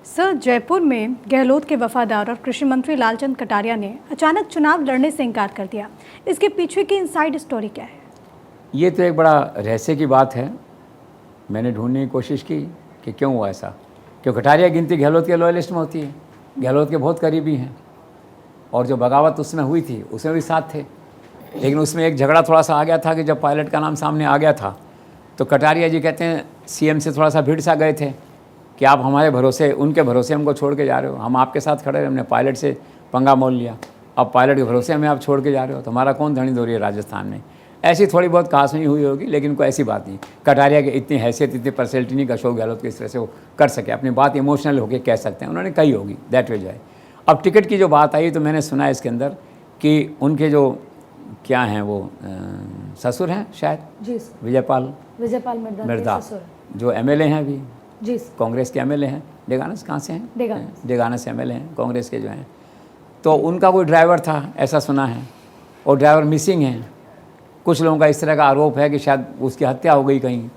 Sir, Jaipur में गहलोत के वफादार और कृषि मंत्री लालचंद कटारिया ने अचानक चुनाव लड़ने से इनकार कर दिया। इसके पीछे की इनसाइड स्टोरी क्या है? ये तो एक बड़ा रहस्य की बात है। मैंने ढूंढने की कोशिश की कि क्यों हुआ ऐसा। क्यों कटारिया गिनती गहलोत के लॉयलिस्ट में होती है, गहलोत के बहुत करीबी हैं, और जो बगावत उसमें हुई थी उसमें भी साथ थे। लेकिन उसमें एक झगड़ा थोड़ा सा आ गया था कि जब पायलट का नाम सामने आ गया था तो कटारिया जी कहते हैं सीएम से थोड़ा सा भिड़ सा गए थे कि आप हमारे भरोसे, उनके भरोसे हमको छोड़ के जा रहे हो। हम आपके साथ खड़े रहे, हमने पायलट से पंगा मोल लिया, अब पायलट के भरोसे हमें आप छोड़ के जा रहे हो, तो हमारा कौन धनी दौरी है राजस्थान में। ऐसी थोड़ी बहुत कहासुनी हुई होगी, लेकिन कोई ऐसी बात नहीं। कटारिया की इतनी हैसियत, इतनी पर्सनैलिटी नहीं कि अशोक गहलोत की इस तरह से वो कर सके, अपनी बात इमोशनल होकर कह सकते हैं, उन्होंने कही होगी, दैट वे जो है। अब टिकट की जो बात आई तो मैंने सुना है इसके अंदर कि उनके जो क्या हैं वो ससुर हैं शायद, जी विजयपाल मिर्दा जो एमएलए हैं अभी, जी कांग्रेस के एमएलए हैं। डेगाना से कहाँ से हैं? डेगाना से एमएलए हैं, कांग्रेस के जो हैं। तो उनका कोई ड्राइवर था ऐसा सुना है, और ड्राइवर मिसिंग है। कुछ लोगों का इस तरह का आरोप है कि शायद उसकी हत्या हो गई कहीं।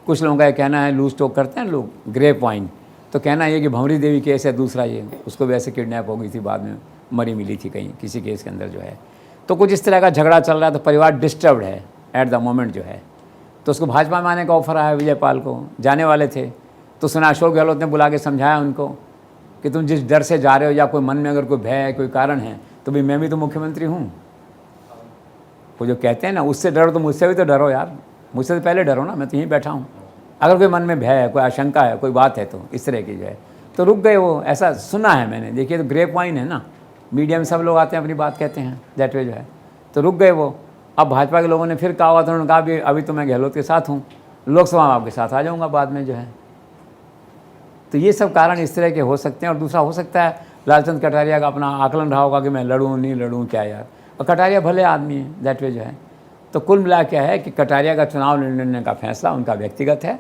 कुछ लोगों का ये कहना है, लूज टॉक करते हैं लोग, ग्रेप वाइन, तो कहना ये कि भंवरी देवी केस है दूसरा, ये उसको भी ऐसे किडनैप हो गई थी, बाद में मरी मिली थी कहीं किसी केस के अंदर जो है। तो कुछ इस तरह का झगड़ा चल रहा है, तो परिवार डिस्टर्ब्ड है एट द मोमेंट जो है। तो उसको भाजपा में आने का ऑफर आया, विजयपाल को जाने वाले थे, तो सुना अशोक गहलोत ने बुला के समझाया उनको कि तुम जिस डर से जा रहे हो, या कोई मन में अगर कोई भय है, कोई कारण है, तो भाई मैं भी तो मुख्यमंत्री हूँ। वो जो कहते हैं ना, उससे डरो तो मुझसे भी तो डरो यार, मुझसे तो पहले डरो ना, मैं तो यहीं बैठा हूँ। अगर कोई मन में भय है, कोई आशंका है, कोई बात है, तो इस तरह की जो है, तो रुक गए वो, ऐसा सुना है मैंने। देखिए तो ग्रेप वाइन है ना, मीडिया में सब लोग आते हैं अपनी बात कहते हैं, दैट वे जो है, तो रुक गए वो। अब भाजपा के लोगों ने फिर कहा हुआ था, उन्होंने कहा भी अभी तो मैं गहलोत के साथ हूँ, लोकसभा में आपके साथ आ जाऊँगा बाद में जो है। तो ये सब कारण इस तरह के हो सकते हैं। और दूसरा हो सकता है लालचंद कटारिया का अपना आकलन रहा होगा कि मैं लड़ूँ नहीं लड़ूँ क्या यार, और कटारिया भले आदमी है, दैट वे जो है। तो कुल मिला क्या है कि कटारिया का चुनाव लड़ने का फैसला उनका व्यक्तिगत है,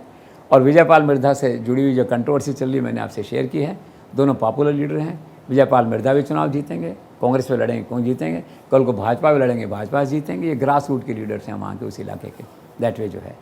और विजयपाल मिर्धा से जुड़ी हुई जो कंट्रोवर्सी चल रही मैंने आपसे शेयर की है। दोनों पॉपुलर लीडर हैं, विजयपाल मिर्धा भी चुनाव जीतेंगे, कांग्रेस पे लड़ेंगे कौन जीतेंगे, कल को भाजपा भी लड़ेंगे, भाजपा जीतेंगे। ये ग्रास रूट के लीडर्स हैं वहाँ के, उस इलाके के, दैट वे जो है।